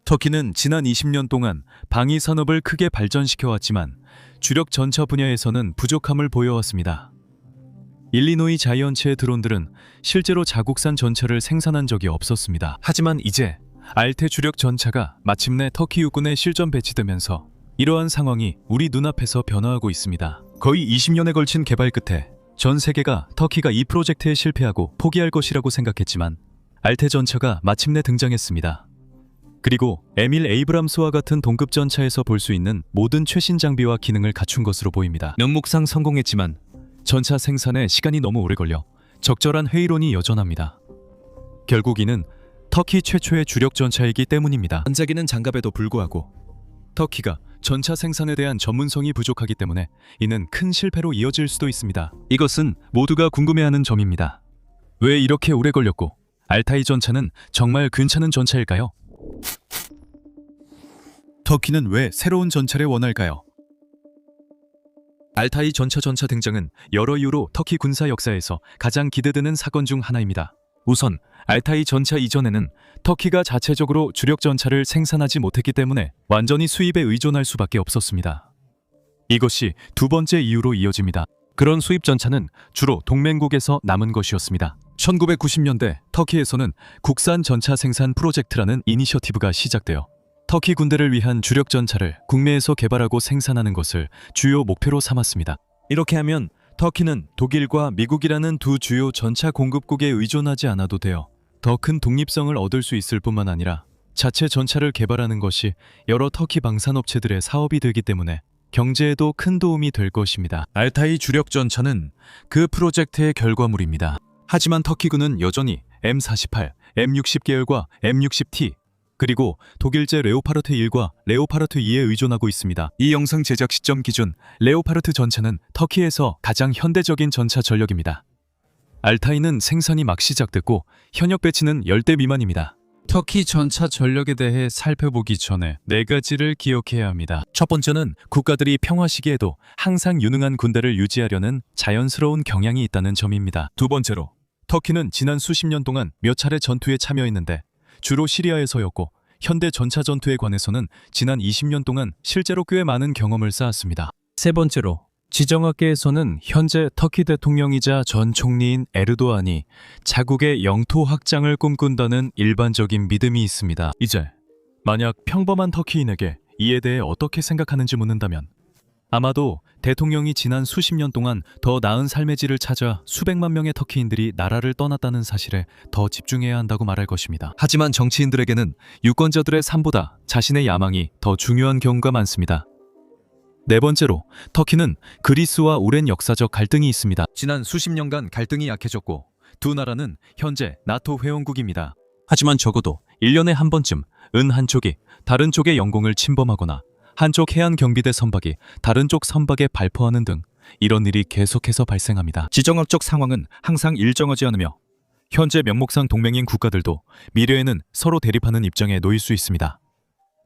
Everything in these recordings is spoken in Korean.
터키는 지난 20년 동안 방위 산업을 크게 발전시켜왔지만 주력 전차 분야에서는 부족함을 보여왔습니다. 일리노이 자이언츠의 드론들은 실제로 자국산 전차를 생산한 적이 없었습니다. 하지만 이제 알테 주력 전차가 마침내 터키 육군에 실전 배치되면서 이러한 상황이 우리 눈앞에서 변화하고 있습니다. 거의 20년에 걸친 개발 끝에 전 세계가 터키가 이 프로젝트에 실패하고 포기할 것이라고 생각했지만 알테 전차가 마침내 등장했습니다. 그리고 에밀 에이브람스와 같은 동급 전차에서 볼 수 있는 모든 최신 장비와 기능을 갖춘 것으로 보입니다. 명목상 성공했지만 전차 생산에 시간이 너무 오래 걸려 적절한 회의론이 여전합니다. 결국 이는 터키 최초의 주력 전차이기 때문입니다. 반짝이는 장갑에도 불구하고 터키가 전차 생산에 대한 전문성이 부족하기 때문에 이는 큰 실패로 이어질 수도 있습니다. 이것은 모두가 궁금해하는 점입니다. 왜 이렇게 오래 걸렸고 알타이 전차는 정말 괜찮은 전차일까요? 터키는 왜 새로운 전차를 원할까요? 알타이 전차 등장은 여러 이유로 터키 군사 역사에서 가장 기대되는 사건 중 하나입니다. 우선 알타이 전차 이전에는 터키가 자체적으로 주력 전차를 생산하지 못했기 때문에 완전히 수입에 의존할 수밖에 없었습니다. 이것이 두 번째 이유로 이어집니다. 그런 수입 전차는 주로 동맹국에서 남은 것이었습니다. 1990년대 터키에서는 국산 전차 생산 프로젝트라는 이니셔티브가 시작되어 터키 군대를 위한 주력 전차를 국내에서 개발하고 생산하는 것을 주요 목표로 삼았습니다. 이렇게 하면 터키는 독일과 미국이라는 두 주요 전차 공급국에 의존하지 않아도 되어 더 큰 독립성을 얻을 수 있을 뿐만 아니라 자체 전차를 개발하는 것이 여러 터키 방산업체들의 사업이 되기 때문에 경제에도 큰 도움이 될 것입니다. 알타이 주력 전차는 그 프로젝트의 결과물입니다. 하지만 터키군은 여전히 M48, M60 계열과 M60T 그리고 독일제 레오파르트 1과 레오파르트 2에 의존하고 있습니다. 이 영상 제작 시점 기준 레오파르트 전차는 터키에서 가장 현대적인 전차 전력입니다. 알타이는 생산이 막 시작됐고 현역 배치는 10대 미만입니다. 터키 전차 전력에 대해 살펴보기 전에 4가지를 기억해야 합니다. 첫 번째는 국가들이 평화 시기에도 항상 유능한 군대를 유지하려는 자연스러운 경향이 있다는 점입니다. 두 번째로 터키는 지난 수십 년 동안 몇 차례 전투에 참여했는데 주로 시리아에서였고 현대 전차 전투에 관해서는 지난 20년 동안 실제로 꽤 많은 경험을 쌓았습니다. 세 번째로 지정학계에서는 현재 터키 대통령이자 전 총리인 에르도안이 자국의 영토 확장을 꿈꾼다는 일반적인 믿음이 있습니다. 이제 만약 평범한 터키인에게 이에 대해 어떻게 생각하는지 묻는다면 아마도 대통령이 지난 수십 년 동안 더 나은 삶의 질을 찾아 수백만 명의 터키인들이 나라를 떠났다는 사실에 더 집중해야 한다고 말할 것입니다. 하지만 정치인들에게는 유권자들의 삶보다 자신의 야망이 더 중요한 경우가 많습니다. 네 번째로 터키는 그리스와 오랜 역사적 갈등이 있습니다. 지난 수십 년간 갈등이 약해졌고 두 나라는 현재 나토 회원국입니다. 하지만 적어도 1년에 한 번쯤 은 한쪽이 다른 쪽의 영공을 침범하거나 한쪽 해안 경비대 선박이 다른 쪽 선박에 발포하는 등 이런 일이 계속해서 발생합니다. 지정학적 상황은 항상 일정하지 않으며 현재 명목상 동맹인 국가들도 미래에는 서로 대립하는 입장에 놓일 수 있습니다.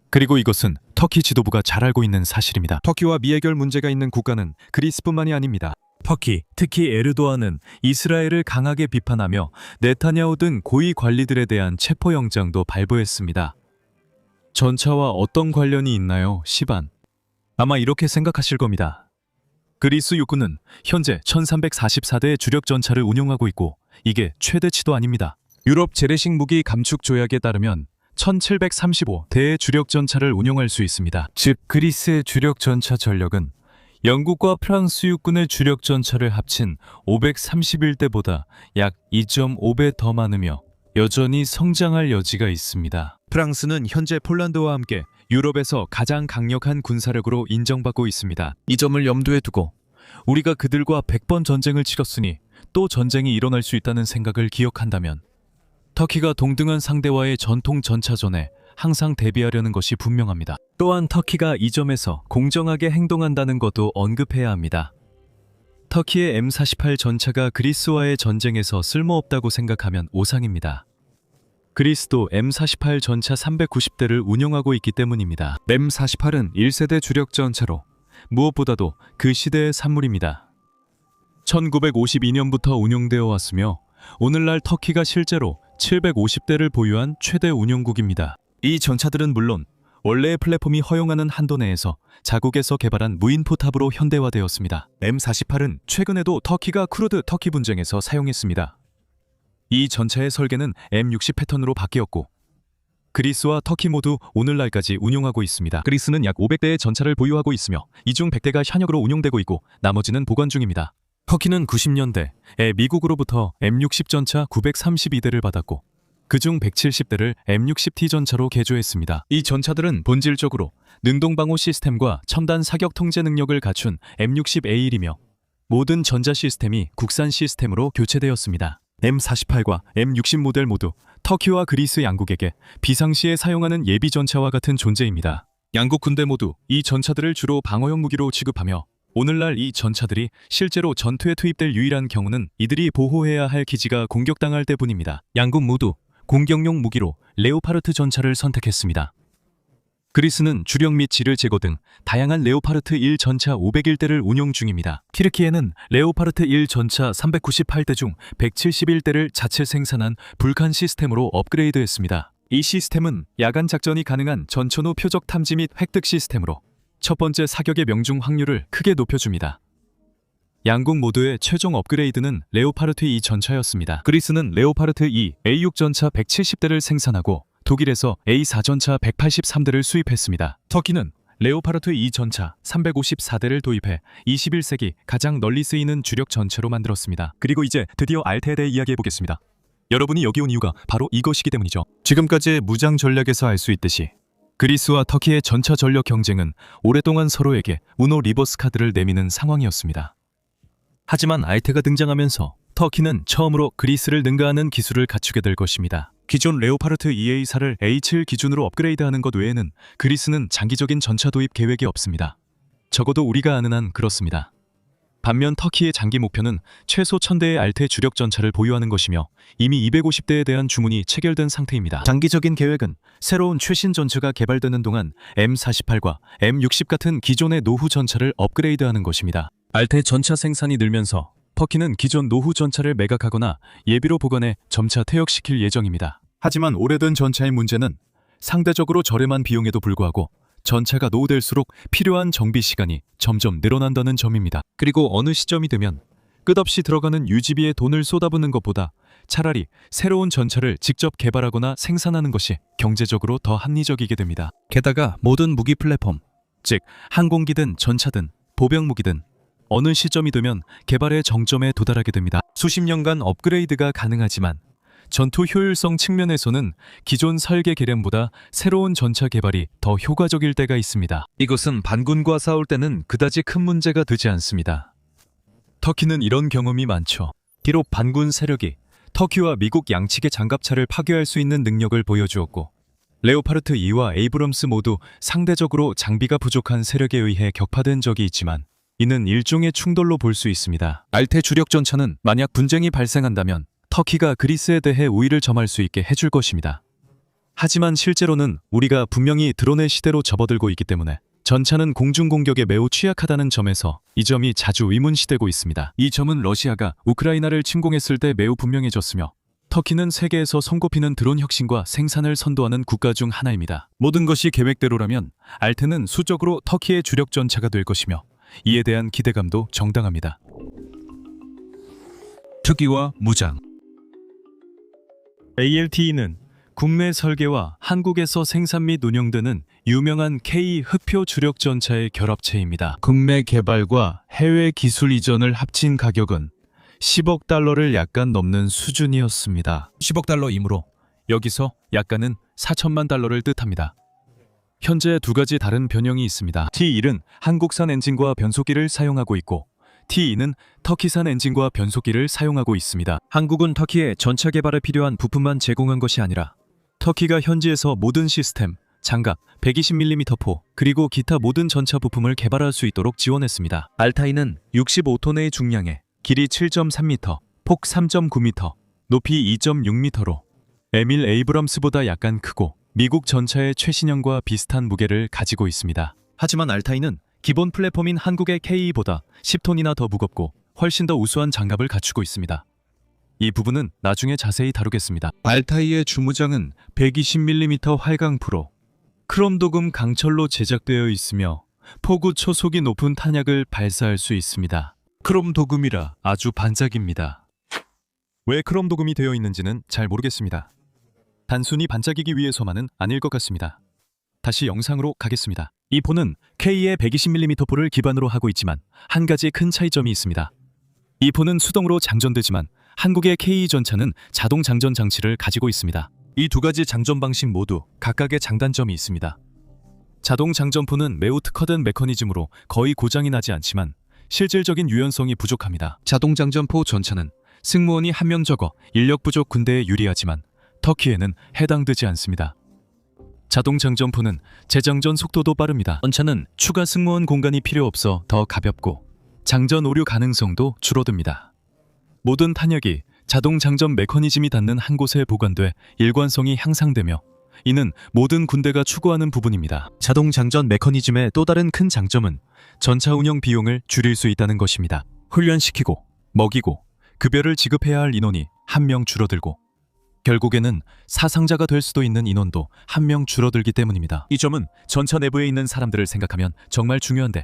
그리고 이것은 터키 지도부가 잘 알고 있는 사실입니다. 터키와 미해결 문제가 있는 국가는 그리스뿐만이 아닙니다. 터키, 특히 에르도안은 이스라엘을 강하게 비판하며 네타냐후 등 고위 관리들에 대한 체포영장도 발부했습니다. 전차와 어떤 관련이 있나요? 시반. 아마 이렇게 생각하실 겁니다. 그리스 육군은 현재 1344대의 주력 전차를 운용하고 있고 이게 최대치도 아닙니다. 유럽 재래식 무기 감축 조약에 따르면 1735대의 주력 전차를 운용할 수 있습니다. 즉 그리스의 주력 전차 전력은 영국과 프랑스 육군의 주력 전차를 합친 531대보다 약 2.5배 더 많으며 여전히 성장할 여지가 있습니다. 프랑스는 현재 폴란드와 함께 유럽에서 가장 강력한 군사력으로 인정받고 있습니다. 이 점을 염두에 두고 우리가 그들과 100번 전쟁을 치렀으니 또 전쟁이 일어날 수 있다는 생각을 기억한다면 터키가 동등한 상대와의 전통 전차전에 항상 대비하려는 것이 분명합니다. 또한 터키가 이 점에서 공정하게 행동한다는 것도 언급해야 합니다. 터키의 M48 전차가 그리스와의 전쟁에서 쓸모없다고 생각하면 오상입니다. 그리스도 M48 전차 390대를 운용하고 있기 때문입니다. M48은 1세대 주력 전차로 무엇보다도 그 시대의 산물입니다. 1952년부터 운용되어 왔으며 오늘날 터키가 실제로 750대를 보유한 최대 운용국입니다. 이 전차들은 물론 원래의 플랫폼이 허용하는 한도 내에서 자국에서 개발한 무인 포탑으로 현대화되었습니다. M48은 최근에도 터키가 쿠르드 터키 분쟁에서 사용했습니다. 이 전차의 설계는 M60 패턴으로 바뀌었고 그리스와 터키 모두 오늘날까지 운용하고 있습니다. 그리스는 약 500대의 전차를 보유하고 있으며 이 중 100대가 현역으로 운용되고 있고 나머지는 보관 중입니다. 터키는 90년대에 미국으로부터 M60 전차 932대를 받았고 그중 170대를 M60T 전차로 개조했습니다. 이 전차들은 본질적으로 능동방호 시스템과 첨단 사격 통제 능력을 갖춘 M60A1이며 모든 전자 시스템이 국산 시스템으로 교체되었습니다. M48과 M60 모델 모두 터키와 그리스 양국에게 비상시에 사용하는 예비 전차와 같은 존재입니다. 양국 군대 모두 이 전차들을 주로 방어용 무기로 취급하며 오늘날 이 전차들이 실제로 전투에 투입될 유일한 경우는 이들이 보호해야 할 기지가 공격당할 때뿐입니다. 양국 모두 공격용 무기로 레오파르트 전차를 선택했습니다. 그리스는 주력 및 지를 제거 등 다양한 레오파르트 1 전차 501대를 운용 중입니다. 튀르키예는 레오파르트 1 전차 398대 중 171대를 자체 생산한 불칸 시스템으로 업그레이드했습니다. 이 시스템은 야간 작전이 가능한 전천후 표적 탐지 및 획득 시스템으로 첫 번째 사격의 명중 확률을 크게 높여줍니다. 양국 모두의 최종 업그레이드는 레오파르트 2 전차였습니다. 그리스는 레오파르트 2 A6 전차 170대를 생산하고 독일에서 A4 전차 183대를 수입했습니다. 터키는 레오파르트 2 전차 354대를 도입해 21세기 가장 널리 쓰이는 주력 전차로 만들었습니다. 그리고 이제 드디어 알테에 대해 이야기해보겠습니다. 여러분이 여기 온 이유가 바로 이것이기 때문이죠. 지금까지의 무장 전략에서 알 수 있듯이 그리스와 터키의 전차 전력 경쟁은 오랫동안 서로에게 우노 리버스 카드를 내미는 상황이었습니다. 하지만 알테가 등장하면서 터키는 처음으로 그리스를 능가하는 기술을 갖추게 될 것입니다. 기존 레오파르트 2A4를 A7 기준으로 업그레이드하는 것 외에는 그리스는 장기적인 전차 도입 계획이 없습니다. 적어도 우리가 아는 한 그렇습니다. 반면 터키의 장기 목표는 최소 1000대의 알테 주력 전차를 보유하는 것이며 이미 250대에 대한 주문이 체결된 상태입니다. 장기적인 계획은 새로운 최신 전차가 개발되는 동안 M48과 M60 같은 기존의 노후 전차를 업그레이드하는 것입니다. 알테 전차 생산이 늘면서 터키는 기존 노후 전차를 매각하거나 예비로 보관해 점차 퇴역시킬 예정입니다. 하지만 오래된 전차의 문제는 상대적으로 저렴한 비용에도 불구하고 전차가 노후될수록 필요한 정비 시간이 점점 늘어난다는 점입니다. 그리고 어느 시점이 되면 끝없이 들어가는 유지비에 돈을 쏟아붓는 것보다 차라리 새로운 전차를 직접 개발하거나 생산하는 것이 경제적으로 더 합리적이게 됩니다. 게다가 모든 무기 플랫폼, 즉 항공기든 전차든 보병무기든 어느 시점이 되면 개발의 정점에 도달하게 됩니다. 수십 년간 업그레이드가 가능하지만 전투 효율성 측면에서는 기존 설계 개량보다 새로운 전차 개발이 더 효과적일 때가 있습니다. 이것은 반군과 싸울 때는 그다지 큰 문제가 되지 않습니다. 터키는 이런 경험이 많죠. 비록 반군 세력이 터키와 미국 양측의 장갑차를 파괴할 수 있는 능력을 보여주었고 레오파르트 2와 에이브럼스 모두 상대적으로 장비가 부족한 세력에 의해 격파된 적이 있지만 이는 일종의 충돌로 볼 수 있습니다. 알테 주력 전차는 만약 분쟁이 발생한다면 터키가 그리스에 대해 우위를 점할 수 있게 해줄 것입니다. 하지만 실제로는 우리가 분명히 드론의 시대로 접어들고 있기 때문에 전차는 공중공격에 매우 취약하다는 점에서 이 점이 자주 의문시되고 있습니다. 이 점은 러시아가 우크라이나를 침공했을 때 매우 분명해졌으며 터키는 세계에서 손꼽히는 드론 혁신과 생산을 선도하는 국가 중 하나입니다. 모든 것이 계획대로라면 알테는 수적으로 터키의 주력 전차가 될 것이며 이에 대한 기대감도 정당합니다. 특기와 무장 ALTE는 국내 설계와 한국에서 생산 및 운영되는 유명한 K 흑표 주력 전차의 결합체입니다. 국내 개발과 해외 기술 이전을 합친 가격은 10억 달러를 약간 넘는 수준이었습니다. 10억 달러이므로 여기서 약간은 4천만 달러를 뜻합니다. 현재 두 가지 다른 변형이 있습니다. T1은 한국산 엔진과 변속기를 사용하고 있고 T2는 터키산 엔진과 변속기를 사용하고 있습니다. 한국은 터키에 전차 개발에 필요한 부품만 제공한 것이 아니라 터키가 현지에서 모든 시스템, 장갑, 120mm포 그리고 기타 모든 전차 부품을 개발할 수 있도록 지원했습니다. 알타이는 65톤의 중량에 길이 7.3m, 폭 3.9m, 높이 2.6m로 에밀 에이브럼스보다 약간 크고 미국 전차의 최신형과 비슷한 무게를 가지고 있습니다. 하지만 알타이는 기본 플랫폼인 한국의 K2보다 10톤이나 더 무겁고 훨씬 더 우수한 장갑을 갖추고 있습니다. 이 부분은 나중에 자세히 다루겠습니다. 알타이의 주무장은 120mm 활강 프로, 크롬 도금 강철로 제작되어 있으며 포구 초속이 높은 탄약을 발사할 수 있습니다. 크롬 도금이라 아주 반짝입니다. 왜 크롬 도금이 되어 있는지는 잘 모르겠습니다. 단순히 반짝이기 위해서만은 아닐 것 같습니다. 다시 영상으로 가겠습니다. 이 포는 K의 120mm 포를 기반으로 하고 있지만 한 가지 큰 차이점이 있습니다. 이 포는 수동으로 장전되지만 한국의 K 전차는 자동 장전 장치를 가지고 있습니다. 이 두 가지 장전 방식 모두 각각의 장단점이 있습니다. 자동 장전포는 매우 특화된 메커니즘으로 거의 고장이 나지 않지만 실질적인 유연성이 부족합니다. 자동 장전포 전차는 승무원이 한 명 적어 인력 부족 군대에 유리하지만 터키에는 해당되지 않습니다. 자동 장전포는 재장전 속도도 빠릅니다. 전차는 추가 승무원 공간이 필요 없어 더 가볍고 장전 오류 가능성도 줄어듭니다. 모든 탄약이 자동 장전 메커니즘이 닿는 한 곳에 보관돼 일관성이 향상되며 이는 모든 군대가 추구하는 부분입니다. 자동 장전 메커니즘의 또 다른 큰 장점은 전차 운영 비용을 줄일 수 있다는 것입니다. 훈련시키고 먹이고 급여를 지급해야 할 인원이 한 명 줄어들고 결국에는 사상자가 될 수도 있는 인원도 한 명 줄어들기 때문입니다. 이 점은 전차 내부에 있는 사람들을 생각하면 정말 중요한데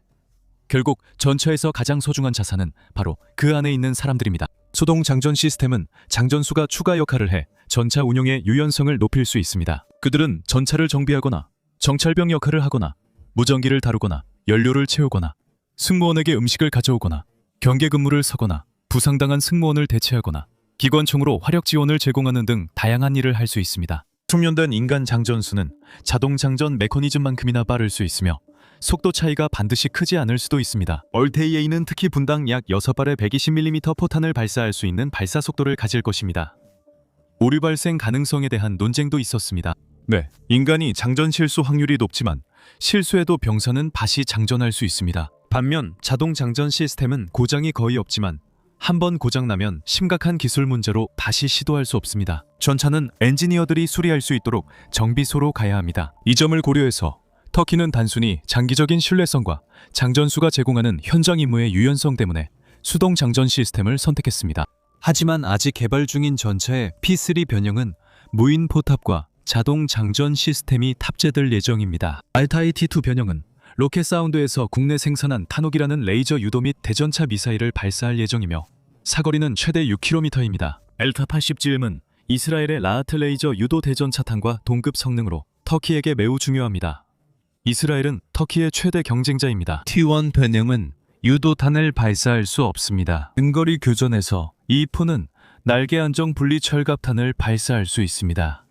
결국 전차에서 가장 소중한 자산은 바로 그 안에 있는 사람들입니다. 수동 장전 시스템은 장전수가 추가 역할을 해 전차 운용의 유연성을 높일 수 있습니다. 그들은 전차를 정비하거나 정찰병 역할을 하거나 무전기를 다루거나 연료를 채우거나 승무원에게 음식을 가져오거나 경계 근무를 서거나 부상당한 승무원을 대체하거나 기관총으로 화력 지원을 제공하는 등 다양한 일을 할 수 있습니다. 숙련된 인간 장전수는 자동 장전 메커니즘만큼이나 빠를 수 있으며 속도 차이가 반드시 크지 않을 수도 있습니다. 얼테이에이는 특히 분당 약 6발의 120mm 포탄을 발사할 수 있는 발사 속도를 가질 것입니다. 오류 발생 가능성에 대한 논쟁도 있었습니다. 네, 인간이 장전 실수 확률이 높지만 실수해도 병사는 다시 장전할 수 있습니다. 반면 자동 장전 시스템은 고장이 거의 없지만 한번 고장나면 심각한 기술 문제로 다시 시도할 수 없습니다. 전차는 엔지니어들이 수리할 수 있도록 정비소로 가야 합니다. 이 점을 고려해서 터키는 단순히 장기적인 신뢰성과 장전수가 제공하는 현장 임무의 유연성 때문에 수동 장전 시스템을 선택했습니다. 하지만 아직 개발 중인 전차의 P3 변형은 무인 포탑과 자동 장전 시스템이 탑재될 예정입니다. 알타이 T2 변형은 로켓 사운드에서 국내 생산한 타녹이라는 레이저 유도 및 대전차 미사일을 발사할 예정이며 사거리는 최대 6km입니다. 엘타 80GM은 이스라엘의 라하트 레이저 유도 대전차탄과 동급 성능으로 터키에게 매우 중요합니다. 이스라엘은 터키의 최대 경쟁자입니다. T1 변형은 유도탄을 발사할 수 없습니다. 근거리 교전에서 이 포는 날개 안정 분리 철갑탄을 발사할 수 있습니다.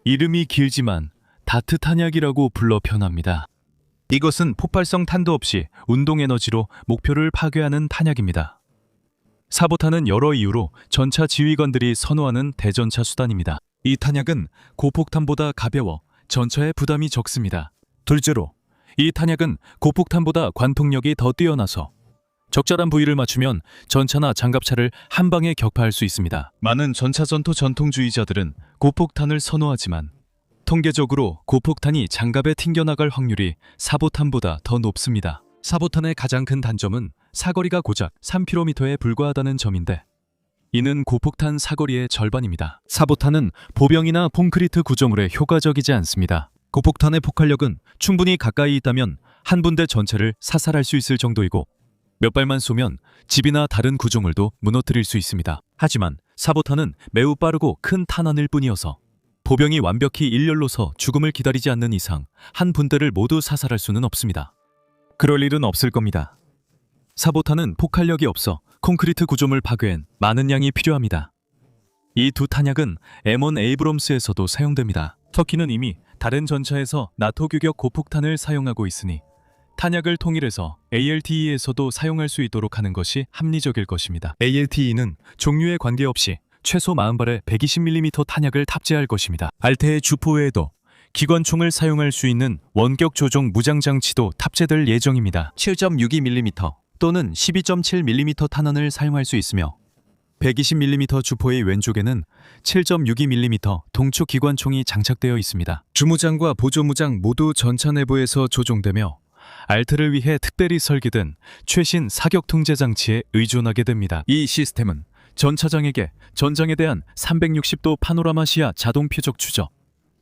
이름이 길지만 다트 탄약이라고 불러 표현합니다. 이것은 폭발성 탄도 없이 운동 에너지로 목표를 파괴하는 탄약입니다. 사보탄은 여러 이유로 전차 지휘관들이 선호하는 대전차 수단입니다. 이 탄약은 고폭탄보다 가벼워 전차의 부담이 적습니다. 둘째로, 이 탄약은 고폭탄보다 관통력이 더 뛰어나서 적절한 부위를 맞추면 전차나 장갑차를 한 방에 격파할 수 있습니다. 많은 전차 전투 전통주의자들은 고폭탄을 선호하지만 통계적으로 고폭탄이 장갑에 튕겨나갈 확률이 사보탄보다 더 높습니다. 사보탄의 가장 큰 단점은 사거리가 고작 3km에 불과하다는 점인데 이는 고폭탄 사거리의 절반입니다. 사보탄은 보병이나 콘크리트 구조물에 효과적이지 않습니다. 고폭탄의 폭발력은 충분히 가까이 있다면 한 분대 전체를 사살할 수 있을 정도이고 몇 발만 쏘면 집이나 다른 구조물도 무너뜨릴 수 있습니다. 하지만 사보탄은 매우 빠르고 큰 탄환일 뿐이어서 보병이 완벽히 일렬로서 죽음을 기다리지 않는 이상 한 분대를 모두 사살할 수는 없습니다. 그럴 일은 없을 겁니다. 사보탄은 폭발력이 없어 콘크리트 구조물 파괴엔 많은 양이 필요합니다. 이 두 탄약은 M1 에이브럼스에서도 사용됩니다. 터키는 이미 다른 전차에서 나토 규격 고폭탄을 사용하고 있으니 탄약을 통일해서 ALTE에서도 사용할 수 있도록 하는 것이 합리적일 것입니다. ALTE는 종류에 관계없이 최소 40발의 120mm 탄약을 탑재할 것입니다. 알테의 주포 외에도 기관총을 사용할 수 있는 원격 조종 무장 장치도 탑재될 예정입니다. 7.62mm 또는 12.7mm 탄환을 사용할 수 있으며 120mm 주포의 왼쪽에는 7.62mm 동축 기관총이 장착되어 있습니다. 주무장과 보조무장 모두 전차 내부에서 조종되며 알트를 위해 특별히 설계된 최신 사격 통제 장치에 의존하게 됩니다. 이 시스템은 전차장에게 전장에 대한 360도 파노라마 시야 자동 표적 추적,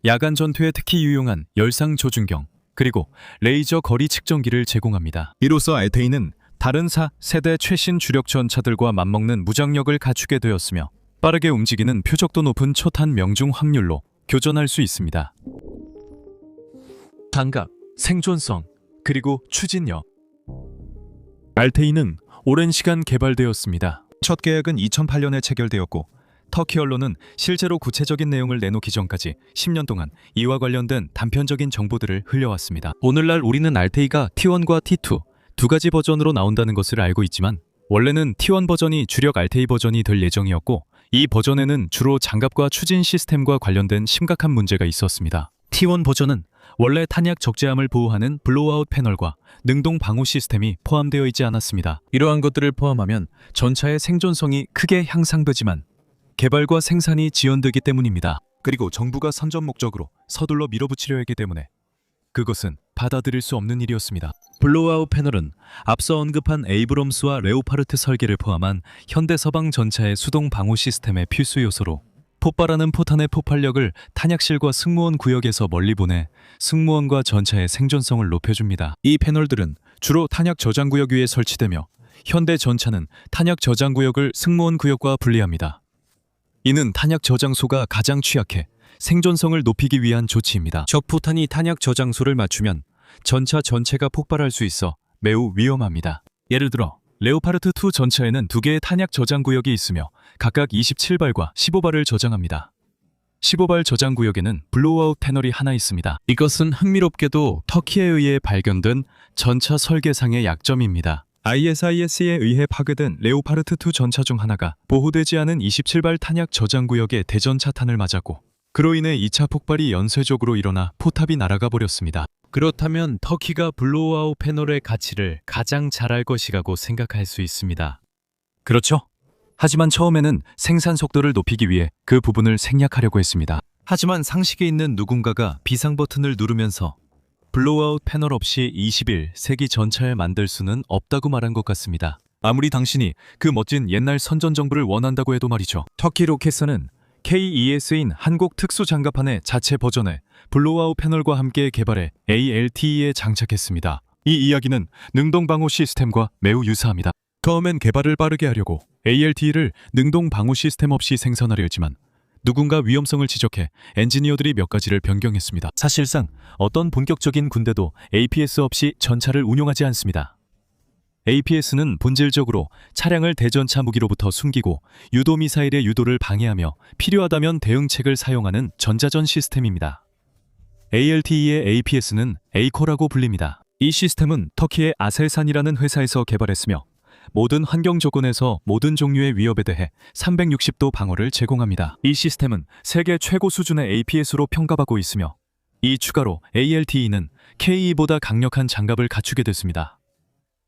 야간 전투에 특히 유용한 열상 조준경, 그리고 레이저 거리 측정기를 제공합니다. 이로써 알테이는 다른 4세대 최신 주력 전차들과 맞먹는 무장력을 갖추게 되었으며 빠르게 움직이는 표적도 높은 초탄 명중 확률로 교전할 수 있습니다. 장갑, 생존성, 그리고 추진력. 알테이는 오랜 시간 개발되었습니다. 첫 계약은 2008년에 체결되었고 터키 언론은 실제로 구체적인 내용을 내놓기 전까지 10년 동안 이와 관련된 단편적인 정보들을 흘려왔습니다. 오늘날 우리는 알테이가 T1과 T2 두 가지 버전으로 나온다는 것을 알고 있지만 원래는 T1 버전이 주력 알테이 버전이 될 예정이었고 이 버전에는 주로 장갑과 추진 시스템과 관련된 심각한 문제가 있었습니다. T1 버전은 원래 탄약 적재함을 보호하는 블로우아웃 패널과 능동 방호 시스템이 포함되어 있지 않았습니다. 이러한 것들을 포함하면 전차의 생존성이 크게 향상되지만 개발과 생산이 지연되기 때문입니다. 그리고 정부가 선전 목적으로 서둘러 밀어붙이려 했기 때문에 그것은 받아들일 수 없는 일이었습니다. 블로우아웃 패널은 앞서 언급한 에이브럼스와 레오파르트 설계를 포함한 현대 서방 전차의 수동 방호 시스템의 필수 요소로 폭발하는 포탄의 폭발력을 탄약실과 승무원 구역에서 멀리 보내 승무원과 전차의 생존성을 높여줍니다. 이 패널들은 주로 탄약 저장 구역 위에 설치되며 현대 전차는 탄약 저장 구역을 승무원 구역과 분리합니다. 이는 탄약 저장소가 가장 취약해 생존성을 높이기 위한 조치입니다. 적 포탄이 탄약 저장소를 맞추면 전차 전체가 폭발할 수 있어 매우 위험합니다. 예를 들어 레오파르트2 전차에는 2개의 탄약 저장 구역이 있으며 각각 27발과 15발을 저장합니다. 15발 저장 구역에는 블로우아웃 패널이 하나 있습니다. 이것은 흥미롭게도 터키에 의해 발견된 전차 설계상의 약점입니다. ISIS에 의해 파괴된 레오파르트2 전차 중 하나가 보호되지 않은 27발 탄약 저장 구역에 대전차탄을 맞았고 그로 인해 2차 폭발이 연쇄적으로 일어나 포탑이 날아가 버렸습니다. 그렇다면 터키가 블로우아웃 패널의 가치를 가장 잘 알 것이라고 생각할 수 있습니다. 그렇죠? 하지만 처음에는 생산 속도를 높이기 위해 그 부분을 생략하려고 했습니다. 하지만 상식에 있는 누군가가 비상 버튼을 누르면서 블로우아웃 패널 없이 21세기 전차를 만들 수는 없다고 말한 것 같습니다. 아무리 당신이 그 멋진 옛날 선전 정부를 원한다고 해도 말이죠. 터키 로켓선은 KES인 한국 특수장갑판의 자체 버전에 블로우아웃 패널과 함께 개발해 ALTE에 장착했습니다. 이 이야기는 능동방호 시스템과 매우 유사합니다. 처음엔 개발을 빠르게 하려고 ALTE를 능동방호 시스템 없이 생산하려 했지만 누군가 위험성을 지적해 엔지니어들이 몇 가지를 변경했습니다. 사실상 어떤 본격적인 군대도 APS 없이 전차를 운용하지 않습니다. APS는 본질적으로 차량을 대전차 무기로부터 숨기고 유도미사일의 유도를 방해하며 필요하다면 대응책을 사용하는 전자전 시스템입니다. ALTE의 APS는 에이코라고 불립니다. 이 시스템은 터키의 아셀산이라는 회사에서 개발했으며 모든 환경 조건에서 모든 종류의 위협에 대해 360도 방어를 제공합니다. 이 시스템은 세계 최고 수준의 APS로 평가받고 있으며 이 추가로 ALTE는 KE보다 강력한 장갑을 갖추게 됐습니다.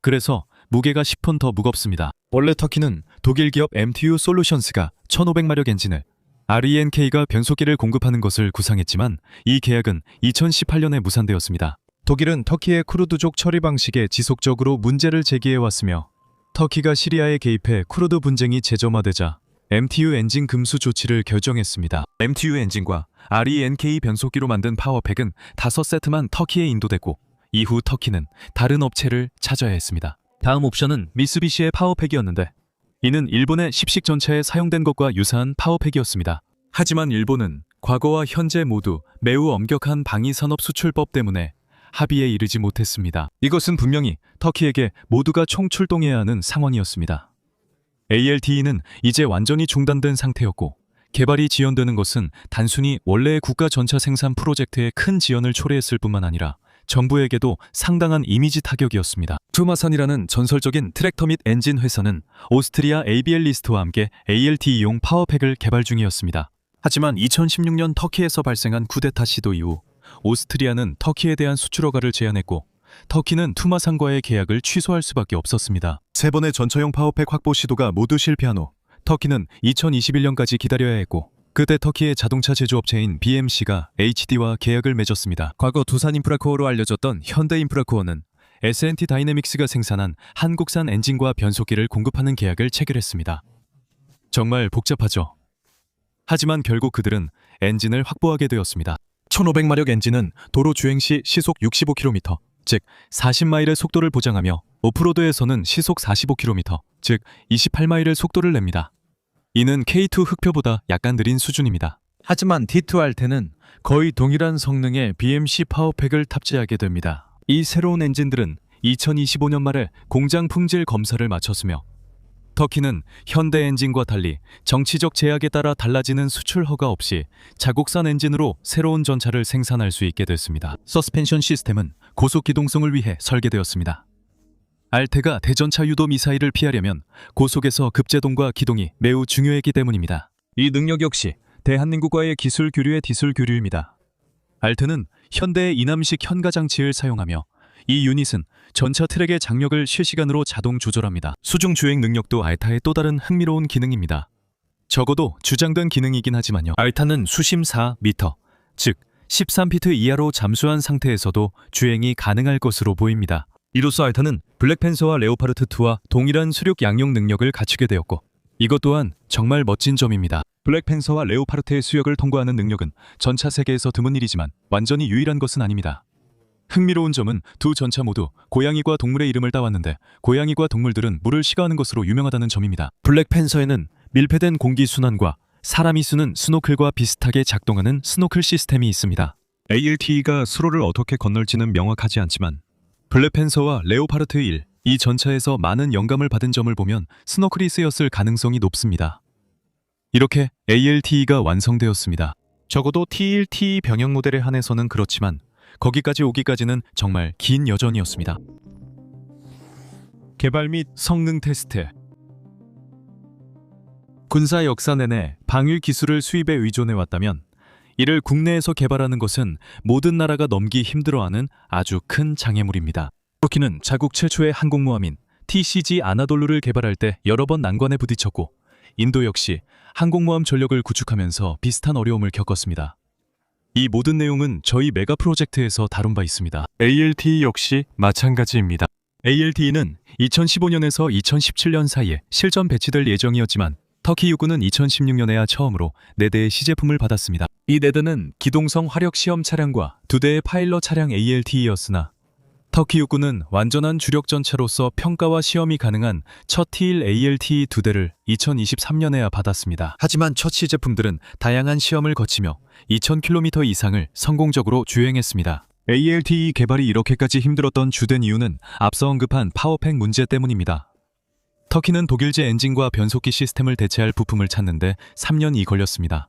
그래서 무게가 10톤 더 무겁습니다. 원래 터키는 독일 기업 MTU 솔루션스가 1500마력 엔진을 RENK가 변속기를 공급하는 것을 구상했지만 이 계약은 2018년에 무산되었습니다. 독일은 터키의 쿠르드족 처리 방식에 지속적으로 문제를 제기해왔으며 터키가 시리아에 개입해 쿠르드 분쟁이 재점화되자 MTU 엔진 금수 조치를 결정했습니다. MTU 엔진과 RENK 변속기로 만든 파워팩은 5세트만 터키에 인도됐고 이후 터키는 다른 업체를 찾아야 했습니다. 다음 옵션은 미쓰비시의 파워팩이었는데 이는 일본의 십식 전차에 사용된 것과 유사한 파워팩이었습니다. 하지만 일본은 과거와 현재 모두 매우 엄격한 방위산업 수출법 때문에 합의에 이르지 못했습니다. 이것은 분명히 터키에게 모두가 총출동해야 하는 상황이었습니다. ALTE는 이제 완전히 중단된 상태였고 개발이 지연되는 것은 단순히 원래의 국가 전차 생산 프로젝트에 큰 지연을 초래했을 뿐만 아니라 정부에게도 상당한 이미지 타격이었습니다. 투마산이라는 전설적인 트랙터 및 엔진 회사는 오스트리아 ABL리스트와 함께 ALTE용 파워팩을 개발 중이었습니다. 하지만 2016년 터키에서 발생한 쿠데타 시도 이후 오스트리아는 터키에 대한 수출 허가를 제한했고 터키는 투마산과의 계약을 취소할 수밖에 없었습니다. 3번의 전차용 파워팩 확보 시도가 모두 실패한 후 터키는 2021년까지 기다려야 했고 그때 터키의 자동차 제조업체인 BMC가 HD와 계약을 맺었습니다. 과거 두산인프라코어로 알려졌던 현대인프라코어는 S&T 다이내믹스가 생산한 한국산 엔진과 변속기를 공급하는 계약을 체결했습니다. 정말 복잡하죠. 하지만 결국 그들은 엔진을 확보하게 되었습니다. 1500마력 엔진은 도로 주행 시 시속 65km, 즉 40마일의 속도를 보장하며 오프로드에서는 시속 45km, 즉 28마일의 속도를 냅니다. 이는 K2 흑표보다 약간 느린 수준입니다. 하지만 D2 알테는 거의 동일한 성능의 BMC 파워팩을 탑재하게 됩니다. 이 새로운 엔진들은 2025년 말에 공장 품질 검사를 마쳤으며 터키는 현대 엔진과 달리 정치적 제약에 따라 달라지는 수출 허가 없이 자국산 엔진으로 새로운 전차를 생산할 수 있게 됐습니다. 서스펜션 시스템은 고속 기동성을 위해 설계되었습니다. 알테가 대전차 유도 미사일을 피하려면 고속에서 급제동과 기동이 매우 중요했기 때문입니다. 이 능력 역시 대한민국과의 기술 교류의 기술 교류입니다. 알테는 현대의 이남식 현가 장치를 사용하며 이 유닛은 전차 트랙의 장력을 실시간으로 자동 조절합니다. 수중 주행 능력도 알타의 또 다른 흥미로운 기능입니다. 적어도 주장된 기능이긴 하지만요. 알타는 수심 4m, 즉 13피트 이하로 잠수한 상태에서도 주행이 가능할 것으로 보입니다. 이로써 알타는 블랙팬서와 레오파르트2와 동일한 수륙 양용 능력을 갖추게 되었고 이것 또한 정말 멋진 점입니다. 블랙팬서와 레오파르트의 수역을 통과하는 능력은 전차 세계에서 드문 일이지만 완전히 유일한 것은 아닙니다. 흥미로운 점은 두 전차 모두 고양이과 동물의 이름을 따왔는데 고양이과 동물들은 물을 싫어하는 것으로 유명하다는 점입니다. 블랙팬서에는 밀폐된 공기 순환과 사람이 쓰는 스노클과 비슷하게 작동하는 스노클 시스템이 있습니다. ALTE가 수로를 어떻게 건널지는 명확하지 않지만 블랙팬서와 레오파르트 1, 이 전차에서 많은 영감을 받은 점을 보면 스노클이 쓰였을 가능성이 높습니다. 이렇게 ALTE가 완성되었습니다. 적어도 T1T 병영 모델에 한해서는 그렇지만 거기까지 오기까지는 정말 긴 여정이었습니다. 개발 및 성능 테스트. 군사 역사 내내 방위 기술을 수입에 의존해왔다면 이를 국내에서 개발하는 것은 모든 나라가 넘기 힘들어하는 아주 큰 장애물입니다. 터키는 자국 최초의 항공모함인 TCG 아나돌루를 개발할 때 여러 번 난관에 부딪혔고 인도 역시 항공모함 전력을 구축하면서 비슷한 어려움을 겪었습니다. 이 모든 내용은 저희 메가 프로젝트에서 다룬 바 있습니다. ALTE 역시 마찬가지입니다. ALTE는 2015년에서 2017년 사이에 실전 배치될 예정이었지만 터키 육군은 2016년에야 처음으로 4대의 시제품을 받았습니다. 이 4대는 기동성 화력 시험 차량과 2대의 파일럿 차량 ALTE였으나 터키 육군은 완전한 주력 전차로서 평가와 시험이 가능한 첫 T1 ALTE 2대를 2023년에야 받았습니다. 하지만 첫 시제품들은 다양한 시험을 거치며 2000km 이상을 성공적으로 주행했습니다. ALTE 개발이 이렇게까지 힘들었던 주된 이유는 앞서 언급한 파워팩 문제 때문입니다. 터키는 독일제 엔진과 변속기 시스템을 대체할 부품을 찾는데 3년이 걸렸습니다.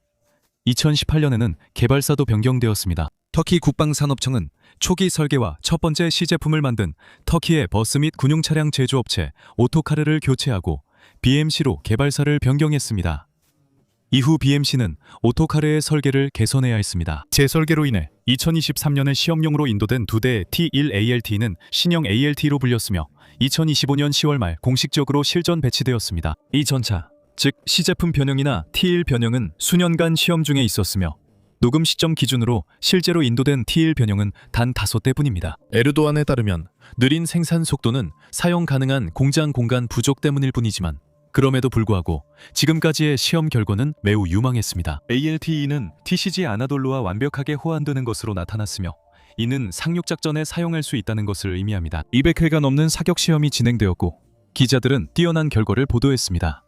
2018년에는 개발사도 변경되었습니다. 터키 국방산업청은 초기 설계와 첫 번째 시제품을 만든 터키의 버스 및 군용 차량 제조업체 오토카르를 교체하고 BMC로 개발사를 변경했습니다. 이후 BMC는 오토카르의 설계를 개선해야 했습니다. 재설계로 인해 2023년에 시험용으로 인도된 2대의 T1 ALTE는 신형 ALTE로 불렸으며 2025년 10월 말 공식적으로 실전 배치되었습니다. 이 전차, 즉 시제품 변형이나 T1 변형은 수년간 시험 중에 있었으며 녹음 시점 기준으로 실제로 인도된 T1 변형은 단 5대뿐입니다. 에르도안에 따르면 느린 생산 속도는 사용 가능한 공장 공간 부족 때문일 뿐이지만 그럼에도 불구하고 지금까지의 시험 결과는 매우 유망했습니다. ALTE는 TCG 아나돌루와 완벽하게 호환되는 것으로 나타났으며 이는 상륙작전에 사용할 수 있다는 것을 의미합니다. 200회가 넘는 사격 시험이 진행되었고 기자들은 뛰어난 결과를 보도했습니다.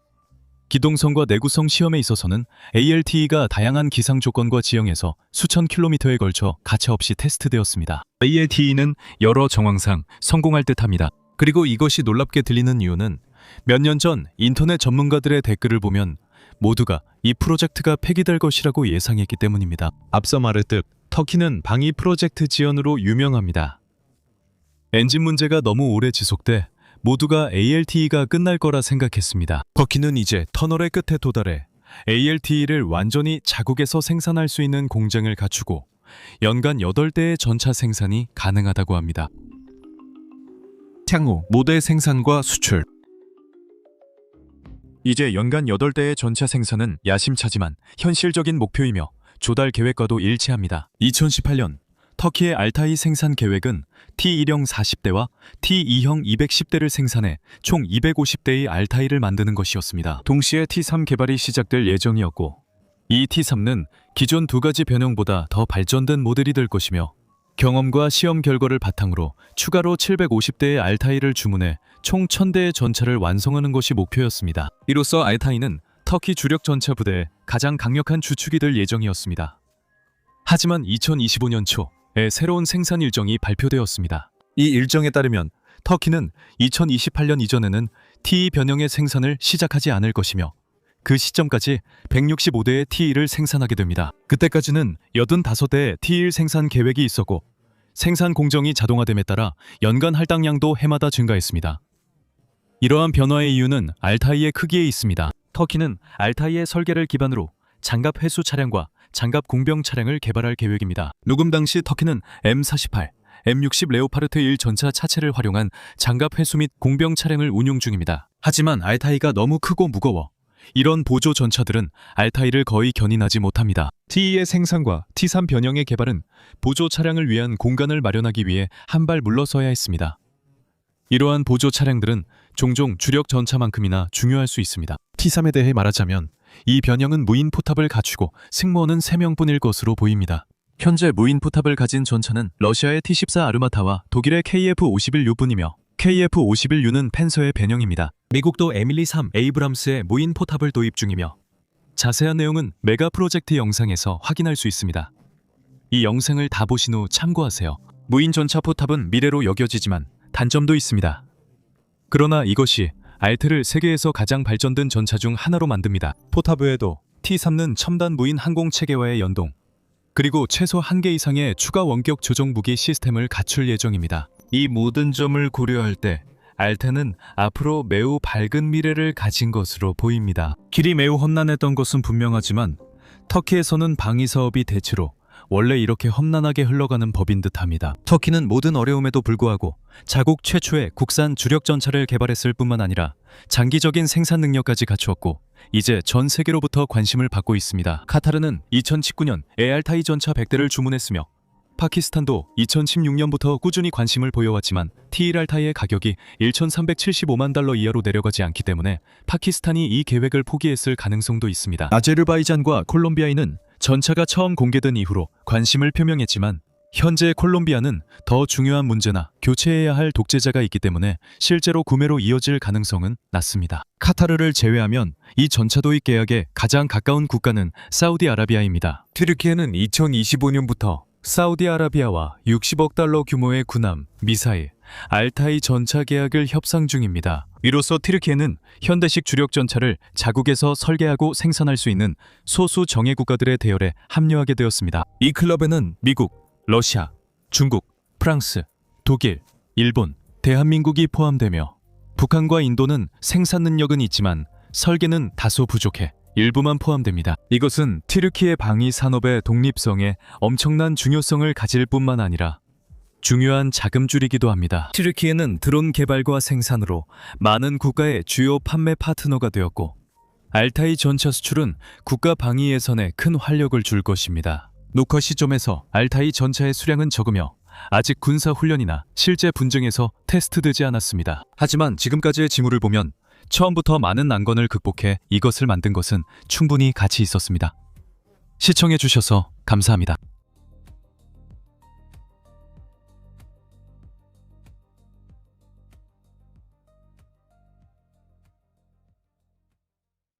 기동성과 내구성 시험에 있어서는 ALTE가 다양한 기상 조건과 지형에서 수천 킬로미터에 걸쳐 가차없이 테스트되었습니다. ALTE는 여러 정황상 성공할 듯합니다. 그리고 이것이 놀랍게 들리는 이유는 몇 년 전 인터넷 전문가들의 댓글을 보면 모두가 이 프로젝트가 폐기될 것이라고 예상했기 때문입니다. 앞서 말했듯 터키는 방위 프로젝트 지연으로 유명합니다. 엔진 문제가 너무 오래 지속돼 모두가 ALTE가 끝날 거라 생각했습니다. 터키는 이제 터널의 끝에 도달해 ALTE를 완전히 자국에서 생산할 수 있는 공장을 갖추고 연간 8대의 전차 생산이 가능하다고 합니다. 향후 모델 생산과 수출. 이제 연간 8대의 전차 생산은 야심차지만 현실적인 목표이며 조달 계획과도 일치합니다. 2018년 터키의 알타이 생산 계획은 T1형 40대와 T2형 210대를 생산해 총 250대의 알타이를 만드는 것이었습니다. 동시에 T3 개발이 시작될 예정이었고, 이 T3는 기존 두 가지 변형보다 더 발전된 모델이 될 것이며, 경험과 시험 결과를 바탕으로 추가로 750대의 알타이를 주문해 총 1000대의 전차를 완성하는 것이 목표였습니다. 이로써 알타이는 터키 주력 전차 부대의 가장 강력한 주축이 될 예정이었습니다. 하지만 2025년 초에 새로운 생산 일정이 발표되었습니다. 이 일정에 따르면 터키는 2028년 이전에는 T2 변형의 생산을 시작하지 않을 것이며, 그 시점까지 165대의 T1을 생산하게 됩니다. 그때까지는 85대의 T1 생산 계획이 있었고, 생산 공정이 자동화됨에 따라 연간 할당량도 해마다 증가했습니다. 이러한 변화의 이유는 알타이의 크기에 있습니다. 터키는 알타이의 설계를 기반으로 장갑 회수 차량과 장갑 공병 차량을 개발할 계획입니다. 녹음 당시 터키는 M48, M60 레오파르트 1 전차 차체를 활용한 장갑 회수 및 공병 차량을 운용 중입니다. 하지만 알타이가 너무 크고 무거워 이런 보조 전차들은 알타이를 거의 견인하지 못합니다. T2의 생산과 T3 변형의 개발은 보조 차량을 위한 공간을 마련하기 위해 한 발 물러서야 했습니다. 이러한 보조 차량들은 종종 주력 전차만큼이나 중요할 수 있습니다. T3에 대해 말하자면 이 변형은 무인 포탑을 갖추고 승무원은 3명뿐일 것으로 보입니다. 현재 무인 포탑을 가진 전차는 러시아의 T14 아르마타와 독일의 KF-51U뿐이며, KF-51U는 펜서의 변형입니다. 미국도 에밀리 3 에이브람스의 무인 포탑을 도입 중이며, 자세한 내용은 메가 프로젝트 영상에서 확인할 수 있습니다. 이 영상을 다 보신 후 참고하세요. 무인 전차 포탑은 미래로 여겨지지만 단점도 있습니다. 그러나 이것이 알트를 세계에서 가장 발전된 전차 중 하나로 만듭니다. 포탑 외에도 T3는 첨단 무인 항공 체계와의 연동, 그리고 최소 1개 이상의 추가 원격 조종 무기 시스템을 갖출 예정입니다. 이 모든 점을 고려할 때 알테는 앞으로 매우 밝은 미래를 가진 것으로 보입니다. 길이 매우 험난했던 것은 분명하지만 터키에서는 방위 사업이 대체로 원래 이렇게 험난하게 흘러가는 법인 듯합니다. 터키는 모든 어려움에도 불구하고 자국 최초의 국산 주력 전차를 개발했을 뿐만 아니라 장기적인 생산 능력까지 갖추었고, 이제 전 세계로부터 관심을 받고 있습니다. 카타르는 2019년 에알타이 전차 100대를 주문했으며, 파키스탄도 2016년부터 꾸준히 관심을 보여왔지만 T1 알타이의 가격이 1,375만 달러 이하로 내려가지 않기 때문에 파키스탄이 이 계획을 포기했을 가능성도 있습니다. 아제르바이잔과 콜롬비아인은 전차가 처음 공개된 이후로 관심을 표명했지만, 현재 콜롬비아는 더 중요한 문제나 교체해야 할 독재자가 있기 때문에 실제로 구매로 이어질 가능성은 낮습니다. 카타르를 제외하면 이 전차 도입 계약에 가장 가까운 국가는 사우디아라비아입니다. 튀르키예는 2025년부터 사우디아라비아와 60억 달러 규모의 군함, 미사일, 알타이 전차 계약을 협상 중입니다. 이로써 튀르키예는 현대식 주력 전차를 자국에서 설계하고 생산할 수 있는 소수 정예 국가들의 대열에 합류하게 되었습니다. 이 클럽에는 미국, 러시아, 중국, 프랑스, 독일, 일본, 대한민국이 포함되며, 북한과 인도는 생산 능력은 있지만 설계는 다소 부족해 일부만 포함됩니다. 이것은 튀르키예 방위 산업의 독립성에 엄청난 중요성을 가질 뿐만 아니라 중요한 자금줄이기도 합니다. 튀르키예는 드론 개발과 생산으로 많은 국가의 주요 판매 파트너가 되었고, 알타이 전차 수출은 국가 방위 예산에 큰 활력을 줄 것입니다. 녹화 시점에서 알타이 전차의 수량은 적으며 아직 군사 훈련이나 실제 분쟁에서 테스트되지 않았습니다. 하지만 지금까지의 징후를 보면 처음부터 많은 난관을 극복해 이것을 만든 것은 충분히 가치 있었습니다. 시청해주셔서 감사합니다.